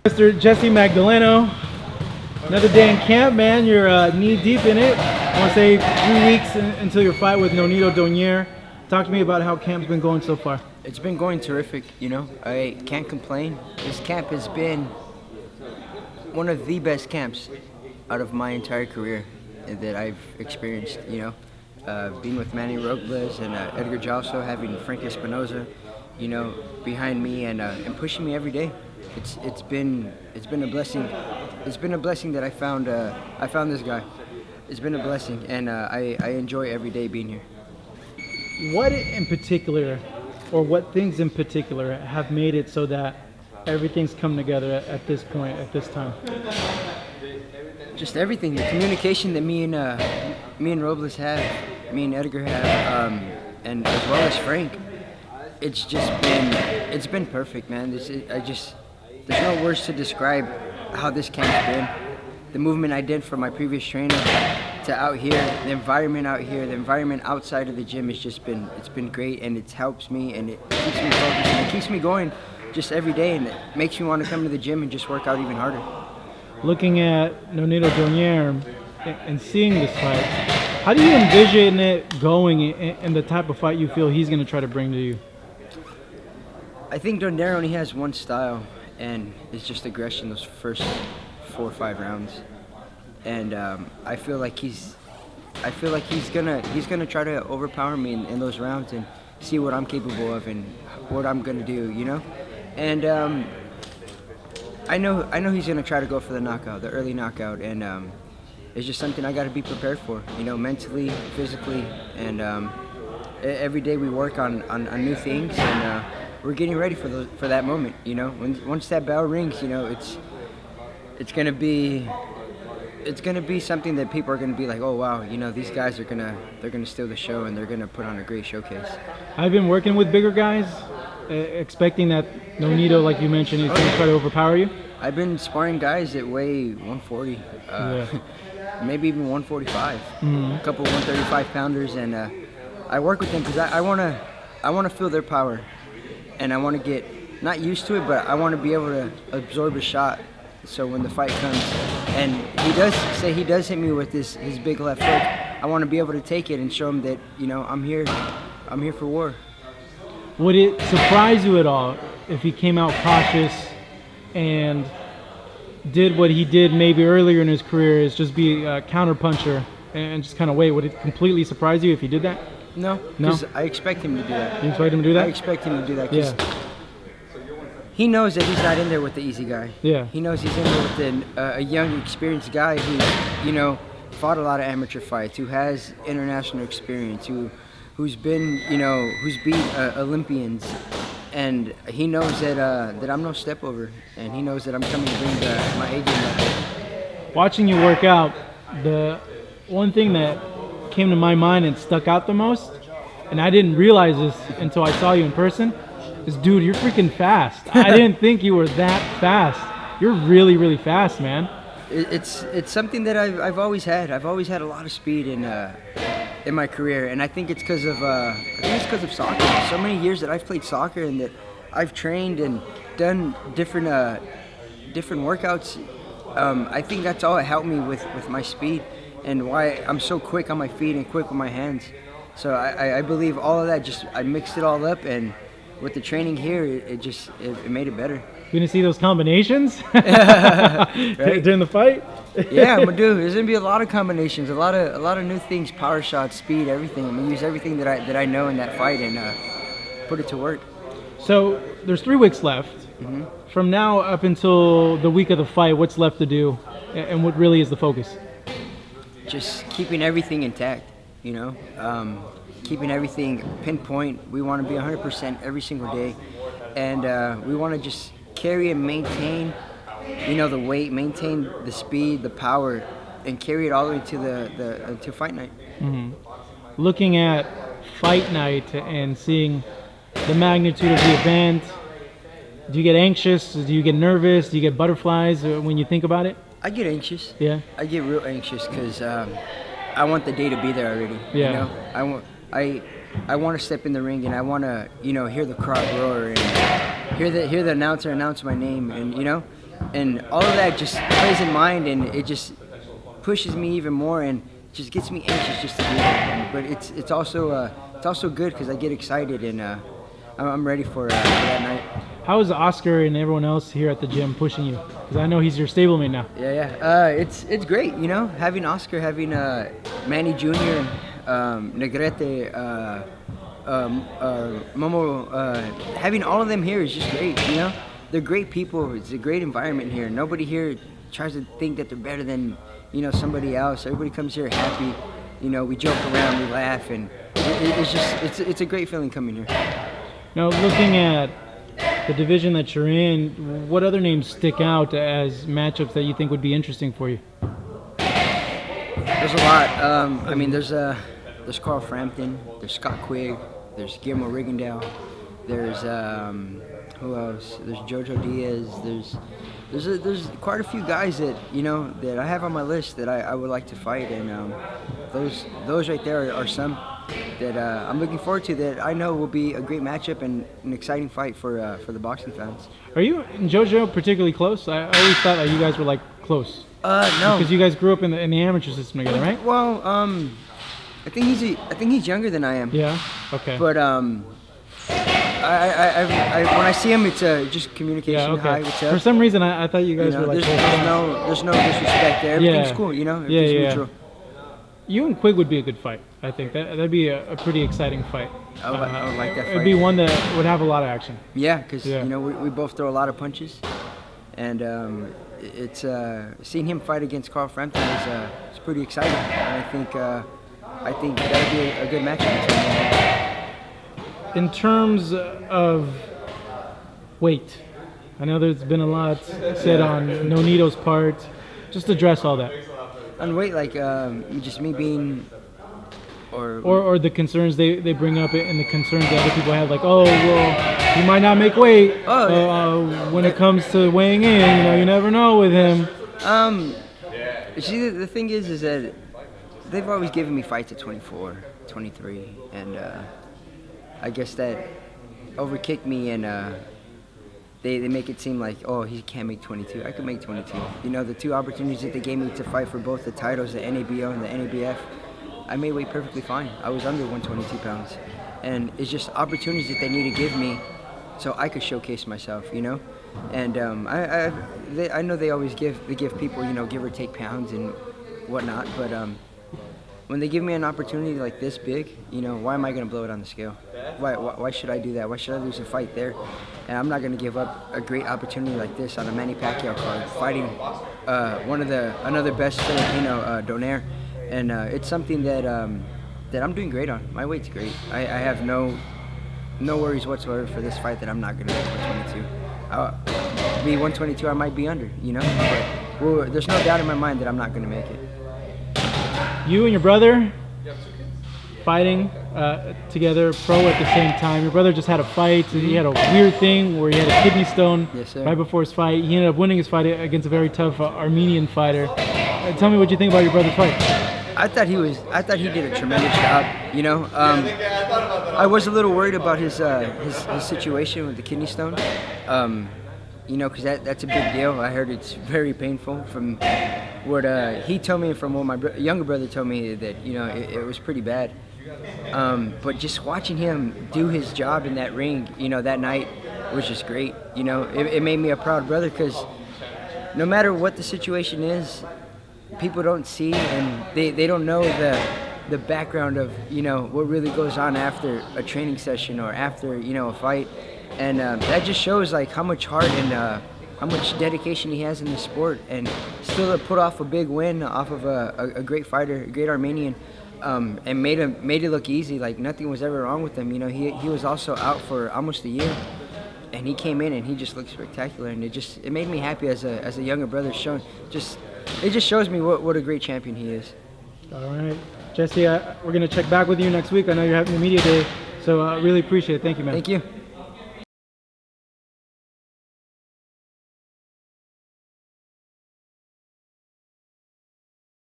Mr. Jessie Magdelano, another day in camp, man. You're knee deep in it. I want to say 3 weeks until your fight with Nonito Donaire. Talk to me about how camp's been going so far. It's been going terrific, I can't complain. This camp has been one of the best camps out of my entire career that I've experienced, being with Manny Robles and Edgar Jalso, having Frank Espinoza, behind me and pushing me every day. It's been a blessing. It's been a blessing that I found this guy. It's been a blessing, and I enjoy every day being here. What in particular, or what things in particular, have made it so that everything's come together at this point, at this time? Just everything. The communication that me and Robles have, me and Edgar have, and as well as Frank. It's been perfect, man. There's no words to describe how this camp's been. The movement I did from my previous trainer to out here, the environment out here, the environment outside of the gym it's been great, and it helps me and it keeps me focused and it keeps me going just every day, and it makes me want to come to the gym and just work out even harder. Looking at Nonito Donaire and seeing this fight, how do you envision it going and the type of fight you feel he's going to try to bring to you? I think Donaire only has one style, and it's just aggression those first 4 or 5 rounds. And I feel like he's gonna try to overpower me in those rounds and see what I'm capable of and what I'm gonna do, And I know he's gonna try to go for the knockout, the early knockout, and it's just something I got to be prepared for, mentally, physically, and every day we work on new things, and we're getting ready for that moment. Once that bell rings, it's gonna be something that people are gonna be like, oh wow, these guys they're gonna steal the show and they're gonna put on a great showcase. I've been working with bigger guys, expecting that Nonito, like you mentioned, is gonna try to overpower you. I've been sparring guys that weigh 140, maybe even 145, a couple 135 pounders, and I work with them because I wanna feel their power, and I want to get not used to it, but I want to be able to absorb a shot. So when the fight comes, and he does hit me with his big left hook, I want to be able to take it and show him that I'm here for war. Would it surprise you at all if he came out cautious and did what he did maybe earlier in his career, is just be a counter puncher and just kind of wait? Would it completely surprise you if he did that? No, because I expect him to do that. You expect him to do that? I expect him to do that because he knows that he's not in there with the easy guy. Yeah. He knows he's in there with a young, experienced guy who, fought a lot of amateur fights, who has international experience, who's been, who's beat Olympians, and he knows that I'm no step over, and he knows that I'm coming to bring my A game up. Watching you work out, the one thing that came to my mind and stuck out the most, and I didn't realize this until I saw you in person, is, dude, you're freaking fast. I didn't think you were that fast. You're really, really fast, man. It's something that I've always had. I've always had a lot of speed in my career, and I think it's because of soccer. So many years that I've played soccer and that I've trained and done different workouts. I think that's all that helped me with my speed and why I'm so quick on my feet and quick with my hands. So I believe all of that, I mixed it all up, and with the training here, it made it better. You gonna see those combinations during the fight? Yeah, I'm gonna do. There's gonna be a lot of combinations, a lot of new things, power shots, speed, everything. I'm gonna use everything that I know in that fight and put it to work. So there's 3 weeks left. Mm-hmm. From now up until the week of the fight, what's left to do, and what really is the focus? Just keeping everything intact. Keeping everything pinpoint. We want to be 100% every single day, and we want to just carry and maintain, the weight, maintain the speed, the power, and carry it all the way to to fight night. Mm-hmm. Looking at fight night and seeing the magnitude of the event, do you get anxious? Do you get nervous? Do you get butterflies when you think about it? I get anxious. Yeah. I get real anxious because I want the day to be there already. Yeah. I want to step in the ring and I want to, hear the crowd roar and hear the announcer announce my name, and and all of that just plays in mind, and it just pushes me even more, and just gets me anxious just to be there. But it's also good because I get excited, and I'm ready for that night. How is Oscar and everyone else here at the gym pushing you? Because I know he's your stablemate now. Yeah. It's great, having Oscar, having Manny Jr., Negrete, Momo, having all of them here is just great, They're great people. It's a great environment here. Nobody here tries to think that they're better than, somebody else. Everybody comes here happy. We joke around, we laugh, and it's a great feeling coming here. Now, looking at the division that you're in, what other names stick out as matchups that you think would be interesting for you? There's a lot. There's Carl Frampton, there's Scott Quigg, there's Guillermo Rigondeaux, there's who else? There's Jojo Diaz. There's quite a few guys that that I have on my list that I would like to fight, and those right there are some that I'm looking forward to, that I know will be a great matchup and an exciting fight for the boxing fans. Are you and JoJo particularly close? I always thought that you guys were like close. No. Because you guys grew up in the amateur system together, right? Well, I think he's younger than I am. Yeah. Okay. But I when I see him, it's just communication. Yeah. Okay. Hi, what's up? For some reason, I thought you guys were like there's no disrespect there. Everything's cool. Everything's neutral. You and Quigg would be a good fight. I think that'd be a pretty exciting fight. I would like that fight. It'd be one that would have a lot of action. Yeah, because we both throw a lot of punches, and it's seeing him fight against Carl Frampton is pretty exciting. And I think that'd be a good matchup between them. In terms of weight, I know there's been a lot said on Nonito's part. Just address all that. On weight, like just me being, or the concerns they bring up, and the concerns that other people have, like, oh, well, he might not make weight when it comes to weighing in. You never know with him. See, the thing is that they've always given me fights at 24, 23, and I guess that overkicked me, and they make it seem like, oh, he can't make 22. I could make 22. The two opportunities that they gave me to fight for both the titles, the NABO and the NABF, I made weight perfectly fine. I was under 122 pounds. And it's just opportunities that they need to give me so I could showcase myself, And I know they always give people, give or take pounds and whatnot, but when they give me an opportunity like this big, why am I going to blow it on the scale? Why should I do that? Why should I lose a fight there? And I'm not going to give up a great opportunity like this on a Manny Pacquiao card, fighting another best Filipino, Donaire. And it's something that I'm doing great on. My weight's great. I have no worries whatsoever for this fight that I'm not going to make 122. Be 122, I might be under, But there's no doubt in my mind that I'm not going to make it. You and your brother fighting together, pro at the same time. Your brother just had a fight. He had a weird thing where he had a kidney stone right before his fight. He ended up winning his fight against a very tough Armenian fighter. Tell me what you think about your brother's fight. I thought he did a tremendous job. I was a little worried about his situation with the kidney stone. Because that's a big deal. I heard it's very painful. From what he told me, from what my younger brother told me, that it was pretty bad. But just watching him do his job in that ring, that night was just great. It made me a proud brother, because no matter what the situation is, people don't see, and they don't know the background of what really goes on after a training session or after a fight. And that just shows like how much heart and how much dedication he has in the sport, and still to put off a big win off of a great fighter, a great Armenian, and made it look easy, like nothing was ever wrong with him. He was also out for almost a year, and he came in and he just looked spectacular, and it made me happy as a younger brother. It just shows me what a great champion he is. All right, Jesse, we're gonna check back with you next week. I know you're having a media day, so I really appreciate it. Thank you, man. Thank you.